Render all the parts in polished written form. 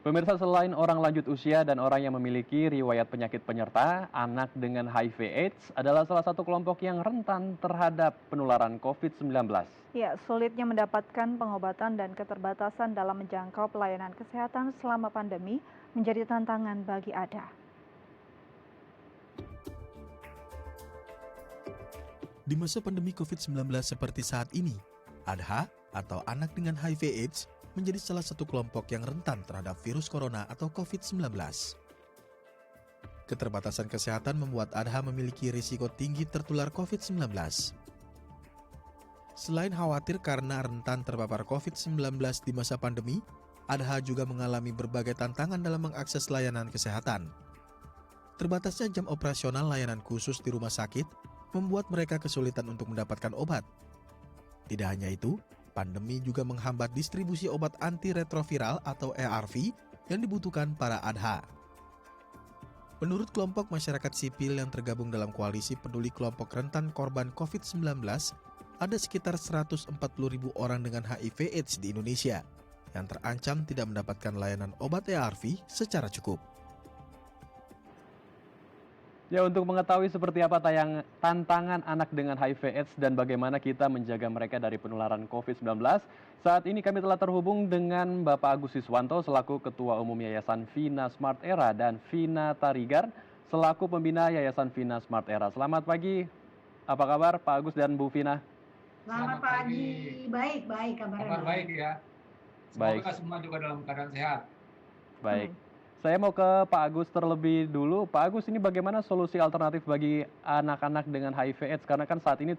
Pemirsa, selain orang lanjut usia dan orang yang memiliki riwayat penyakit penyerta, anak dengan HIV/AIDS adalah salah satu kelompok yang rentan terhadap penularan COVID-19. Ya, sulitnya mendapatkan pengobatan dan keterbatasan dalam menjangkau pelayanan kesehatan selama pandemi menjadi tantangan bagi ADA. Di masa pandemi COVID-19 seperti saat ini, ADHA atau anak dengan HIV/AIDS menjadi salah satu kelompok yang rentan terhadap virus corona atau COVID-19. Keterbatasan kesehatan membuat ADHA memiliki risiko tinggi tertular COVID-19. Selain khawatir karena rentan terpapar COVID-19 di masa pandemi, ADHA juga mengalami berbagai tantangan dalam mengakses layanan kesehatan. Terbatasnya jam operasional layanan khusus di rumah sakit membuat mereka kesulitan untuk mendapatkan obat. Tidak hanya itu, pandemi juga menghambat distribusi obat antiretroviral atau ARV yang dibutuhkan para ADHA. Menurut kelompok masyarakat sipil yang tergabung dalam koalisi peduli kelompok rentan korban COVID-19, ada sekitar 140.000 orang dengan HIV/AIDS di Indonesia yang terancam tidak mendapatkan layanan obat ARV secara cukup. Ya, untuk mengetahui seperti apa tantangan anak dengan HIV/AIDS dan bagaimana kita menjaga mereka dari penularan COVID-19, saat ini kami telah terhubung dengan Bapak Agus Siswanto selaku Ketua Umum Yayasan Vina Smart Era dan Vina Tarigar selaku Pembina Yayasan Vina Smart Era. Selamat pagi, apa kabar Pak Agus dan Bu Vina? Selamat pagi, baik kabarnya. Kabar baik ya. Baik. Semoga semua juga dalam keadaan sehat. Baik. Saya mau ke Pak Agus terlebih dulu. Pak Agus, ini bagaimana solusi alternatif bagi anak-anak dengan HIV/AIDS? Karena kan saat ini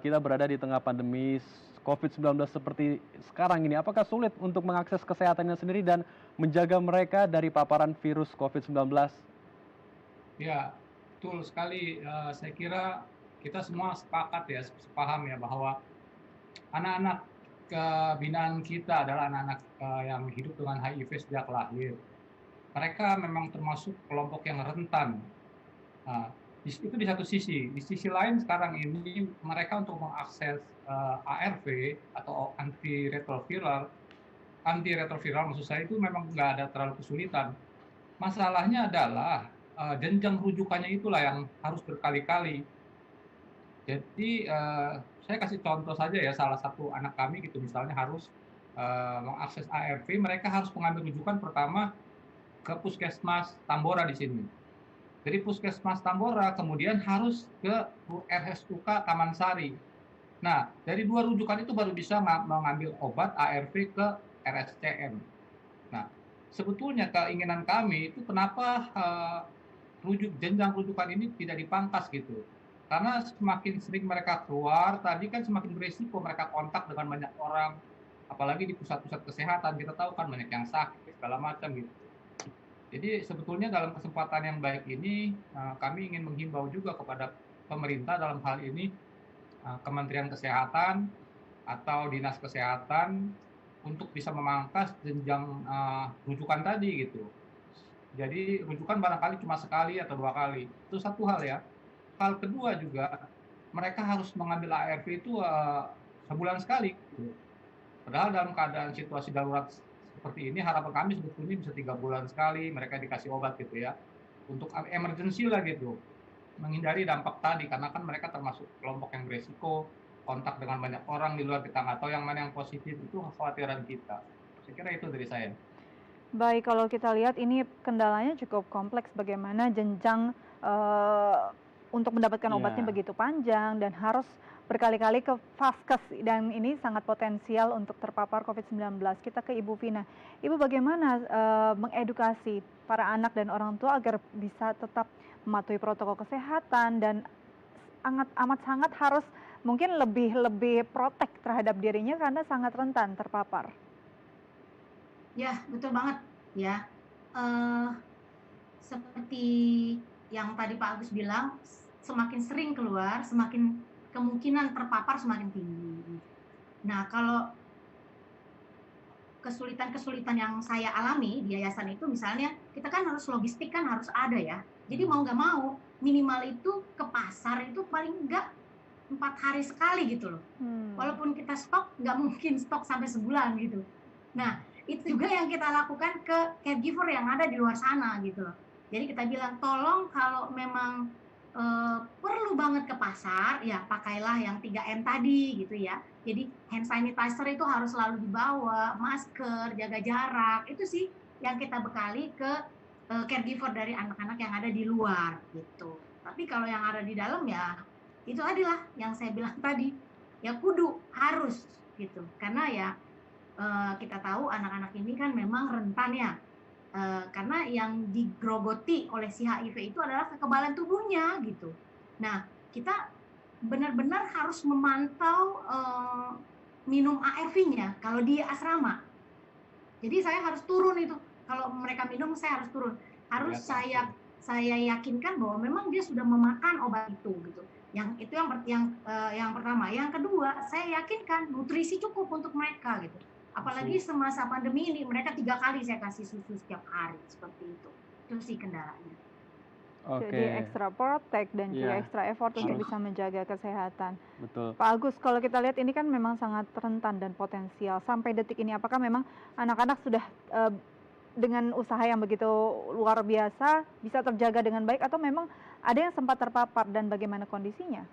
kita berada di tengah pandemi COVID-19 seperti sekarang ini. Apakah sulit untuk mengakses kesehatannya sendiri dan menjaga mereka dari paparan virus COVID-19? Ya, betul sekali. Saya kira kita semua sepakat ya, sepaham ya bahwa anak-anak binaan kita adalah anak-anak yang hidup dengan HIV sejak lahir. Mereka memang termasuk kelompok yang rentan. Itu di satu sisi. Di sisi lain sekarang ini mereka untuk mengakses ARV atau antiretroviral maksud saya itu memang nggak ada terlalu kesulitan. Masalahnya adalah jenjang rujukannya itulah yang harus berkali-kali. Jadi saya kasih contoh saja ya, salah satu anak kami gitu misalnya harus mengakses ARV, mereka harus mengambil rujukan pertama ke Puskesmas Tambora di sini. Dari Puskesmas Tambora kemudian harus ke RSUK Taman Sari. Nah, dari dua rujukan itu baru bisa mengambil obat ARV ke RSCM. Nah, sebetulnya keinginan kami itu kenapa jenjang rujukan ini tidak dipangkas gitu. Karena semakin sering mereka keluar, tadi kan semakin beresiko mereka kontak dengan banyak orang. Apalagi di pusat-pusat kesehatan, kita tahu kan banyak yang sakit, segala macam gitu. Jadi sebetulnya dalam kesempatan yang baik ini kami ingin menghimbau juga kepada pemerintah dalam hal ini Kementerian Kesehatan atau Dinas Kesehatan untuk bisa memangkas jenjang rujukan tadi gitu. Jadi rujukan barangkali cuma sekali atau dua kali. Itu satu hal ya. Hal kedua juga mereka harus mengambil ARV itu sebulan sekali. Gitu. Padahal dalam keadaan situasi darurat seperti ini harapan kami sebetulnya bisa 3 bulan sekali mereka dikasih obat gitu ya, untuk emergency lah gitu, menghindari dampak tadi karena kan mereka termasuk kelompok yang beresiko kontak dengan banyak orang di luar, kita nggak tahu yang mana yang positif, itu kekhawatiran kita. Saya kira itu dari saya. Baik, kalau kita lihat ini kendalanya cukup kompleks, bagaimana jenjang untuk mendapatkan obatnya begitu panjang dan harus berkali-kali ke vaskes dan ini sangat potensial untuk terpapar COVID-19. Kita ke Ibu Vina. Ibu bagaimana mengedukasi para anak dan orang tua agar bisa tetap mematuhi protokol kesehatan dan amat sangat harus mungkin lebih protek terhadap dirinya karena sangat rentan terpapar. Ya, betul banget ya. Seperti yang tadi Pak Agus bilang, semakin sering keluar, semakin kemungkinan terpapar semakin tinggi. Nah, kalau kesulitan-kesulitan yang saya alami di yayasan itu misalnya, kita kan harus logistik kan harus ada ya. Jadi mau nggak mau, minimal itu ke pasar itu paling nggak 4 hari sekali gitu loh. Walaupun kita stok, nggak mungkin stok sampai sebulan gitu. Nah, Itu juga yang kita lakukan ke caregiver yang ada di luar sana gitu loh. Jadi kita bilang tolong kalau memang perlu banget ke pasar, ya pakailah yang 3M tadi gitu ya. Jadi hand sanitizer itu harus selalu dibawa, masker, jaga jarak, itu sih yang kita bekali ke caregiver dari anak-anak yang ada di luar gitu. Tapi kalau yang ada di dalam ya itu adalah yang saya bilang tadi, ya kudu harus gitu. Karena ya kita tahu anak-anak ini kan memang rentan ya, karena yang digrogoti oleh si HIV itu adalah kekebalan tubuhnya gitu. Nah, kita benar-benar harus memantau minum ARV-nya kalau di asrama. Jadi saya harus turun itu. Kalau mereka minum saya harus turun. Harus saya yakinkan bahwa memang dia sudah memakan obat itu gitu. Yang itu yang pertama. Yang kedua, saya yakinkan nutrisi cukup untuk mereka gitu. Apalagi semasa pandemi ini mereka 3 kali saya kasih susu setiap hari seperti itu. Itu sih kendalanya. Jadi extra protect dan juga Iya, extra effort untuk harus. bisa menjaga kesehatan. Betul. Pak Agus, kalau kita lihat ini kan memang sangat rentan dan potensial. Sampai detik ini apakah memang anak-anak sudah dengan usaha yang begitu luar biasa bisa terjaga dengan baik atau memang ada yang sempat terpapar dan bagaimana kondisinya?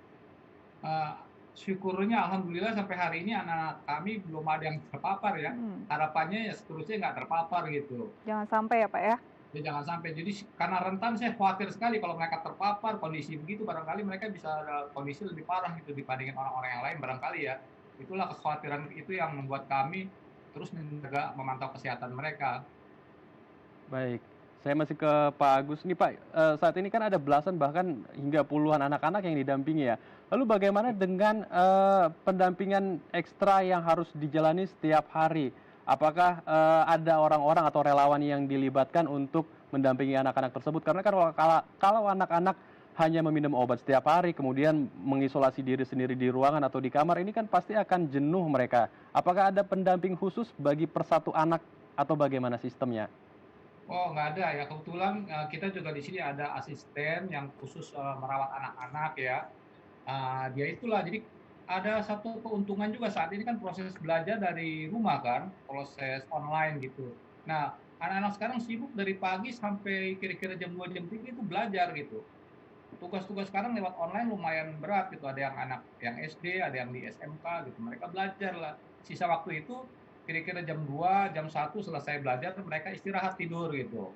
Syukurnya alhamdulillah sampai hari ini anak kami belum ada yang terpapar ya. Harapannya ya seterusnya nggak terpapar gitu. Jangan sampai ya Pak ya. Ya jangan sampai. Jadi karena rentan saya khawatir sekali kalau mereka terpapar kondisi begitu, barangkali mereka bisa ada kondisi lebih parah gitu dibandingin orang-orang yang lain barangkali ya. Itulah kekhawatiran itu yang membuat kami terus menjaga memantau kesehatan mereka. Baik, saya masih ke Pak Agus nih Pak. Saat ini kan ada belasan bahkan hingga puluhan anak-anak yang didampingi ya. Lalu bagaimana dengan pendampingan ekstra yang harus dijalani setiap hari? Apakah ada orang-orang atau relawan yang dilibatkan untuk mendampingi anak-anak tersebut? Karena kan kalau anak-anak hanya meminum obat setiap hari, kemudian mengisolasi diri sendiri di ruangan atau di kamar, ini kan pasti akan jenuh mereka. Apakah ada pendamping khusus bagi per satu anak atau bagaimana sistemnya? Oh, nggak ada ya. Kebetulan kita juga di sini ada asisten yang khusus merawat anak-anak ya. Dia itulah, jadi ada satu keuntungan juga saat ini kan proses belajar dari rumah kan, proses online gitu. Nah, anak-anak sekarang sibuk dari pagi sampai kira-kira jam 2 jam 3 itu belajar gitu. Tugas-tugas sekarang lewat online lumayan berat gitu. Ada yang anak yang SD, ada yang di SMK gitu. Mereka belajar lah. Sisa waktu itu kira-kira jam 2, jam 1 selesai belajar, mereka istirahat tidur gitu.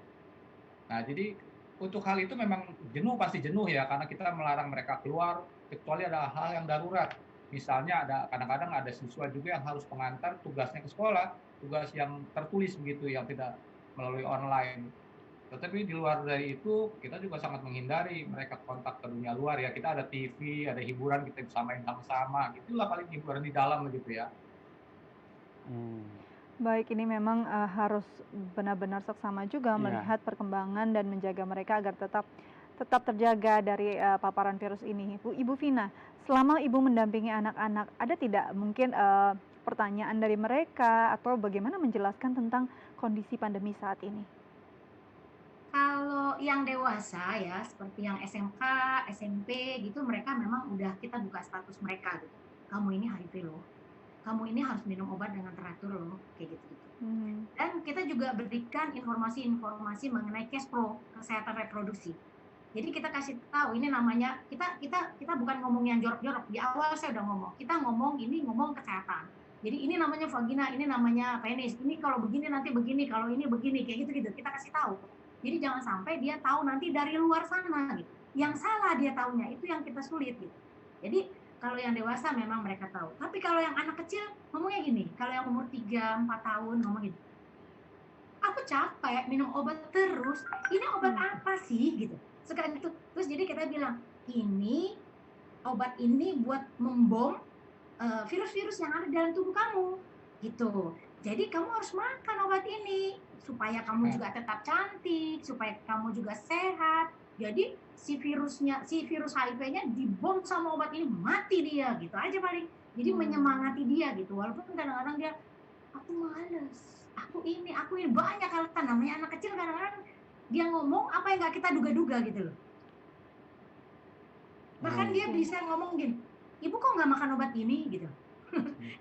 Nah, jadi untuk hal itu memang jenuh, pasti jenuh ya, karena kita melarang mereka keluar, kecuali ada hal yang darurat. Misalnya kadang-kadang ada siswa juga yang harus mengantar tugasnya ke sekolah, tugas yang tertulis begitu, yang tidak melalui online. Tetapi di luar dari itu, kita juga sangat menghindari mereka kontak ke dunia luar ya. Kita ada TV, ada hiburan, kita bisa main sama-sama. Itulah paling hiburan di dalam begitu ya. Baik, ini memang harus benar-benar seksama juga melihat perkembangan dan menjaga mereka agar tetap terjaga dari paparan virus ini. Ibu Vina, selama Ibu mendampingi anak-anak, ada tidak mungkin pertanyaan dari mereka atau bagaimana menjelaskan tentang kondisi pandemi saat ini? Kalau yang dewasa ya, seperti yang SMK, SMP gitu, mereka memang udah kita buka status mereka gitu. Kamu ini HIV loh, kamu ini harus minum obat dengan teratur loh, kayak gitu-gitu. Dan kita juga berikan informasi-informasi mengenai CASPRO, kesehatan reproduksi. Jadi kita kasih tahu ini namanya, kita bukan ngomong yang jorok-jorok. Di awal saya udah ngomong, kita ngomong kesehatan. Jadi ini namanya vagina, ini namanya penis, ini kalau begini nanti begini, kalau ini begini, kayak gitu-gitu. Kita kasih tahu. Jadi jangan sampai dia tahu nanti dari luar sana gitu. Yang salah dia taunya, itu yang kita sulit gitu. Jadi kalau yang dewasa memang mereka tahu. Tapi kalau yang anak kecil ngomongnya gini, kalau yang umur 3-4 tahun ngomong gini, aku capek minum obat terus, ini obat apa sih gitu. Sekarang itu, terus jadi kita bilang, ini obat ini buat membom virus-virus yang ada dalam tubuh kamu gitu. Jadi kamu harus makan obat ini supaya kamu juga tetap cantik, supaya kamu juga sehat. Jadi si virus HIV-nya dibom sama obat ini, mati dia gitu aja paling. Jadi menyemangati dia gitu. Walaupun kadang-kadang dia, aku males, aku ini banyak alasan. Namanya anak kecil kadang-kadang dia ngomong apa yang nggak kita duga-duga gitu loh. Bahkan dia bisa ngomong gini, ibu kok nggak makan obat ini gitu.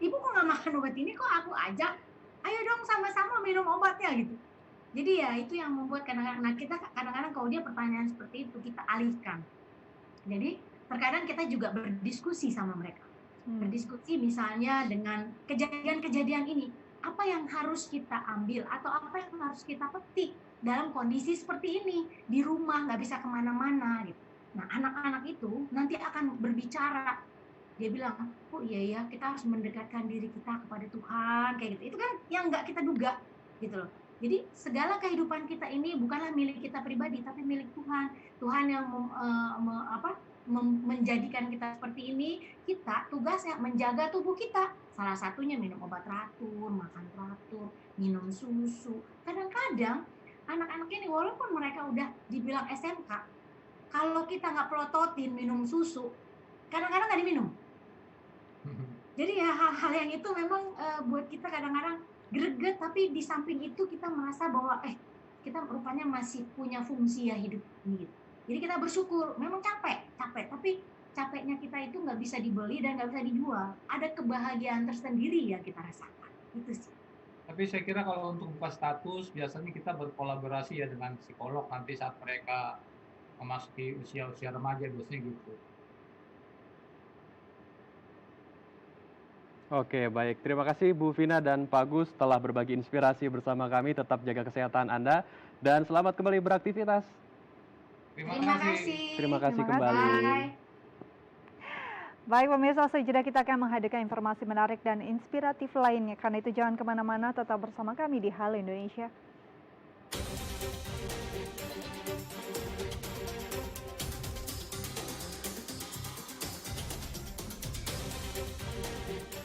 Ibu kok nggak makan obat ini, kok aku ajak ayo dong sama-sama minum obatnya gitu. Jadi ya itu yang membuat kadang-kadang, nah kita kadang-kadang kalau dia pertanyaan seperti itu kita alihkan. Jadi terkadang kita juga berdiskusi sama mereka. Berdiskusi misalnya dengan kejadian-kejadian ini, apa yang harus kita ambil atau apa yang harus kita petik dalam kondisi seperti ini, di rumah nggak bisa kemana-mana gitu. Nah anak-anak itu nanti akan berbicara, dia bilang, oh iya ya kita harus mendekatkan diri kita kepada Tuhan kayak gitu. Itu kan yang nggak kita duga gitu loh. Jadi segala kehidupan kita ini bukanlah milik kita pribadi tapi milik Tuhan. Tuhan yang menjadikan kita seperti ini, kita tugasnya menjaga tubuh kita. Salah satunya minum obat teratur, makan teratur, minum susu. Kadang-kadang anak-anak ini walaupun mereka udah dibilang SMK, kalau kita nggak pelototin minum susu, kadang-kadang nggak diminum. Jadi ya hal-hal yang itu memang buat kita kadang-kadang greget, tapi di samping itu kita merasa bahwa kita rupanya masih punya fungsi ya hidup ini. Jadi kita bersyukur, memang capek, tapi capeknya kita itu nggak bisa dibeli dan nggak bisa dijual. Ada kebahagiaan tersendiri yang kita rasakan, itu sih. Tapi saya kira kalau untuk buka status, biasanya kita berkolaborasi ya dengan psikolog nanti saat mereka memasuki usia-usia remaja, biasanya gitu. Oke, baik. Terima kasih Bu Vina dan Pak Gus telah berbagi inspirasi bersama kami. Tetap jaga kesehatan Anda dan selamat kembali beraktivitas. Terima kasih. Terima kasih Terima kembali. Bye. Baik pemirsa, sejenak kita akan menghadirkan informasi menarik dan inspiratif lainnya. Karena itu jangan kemana-mana, tetap bersama kami di Halo Indonesia.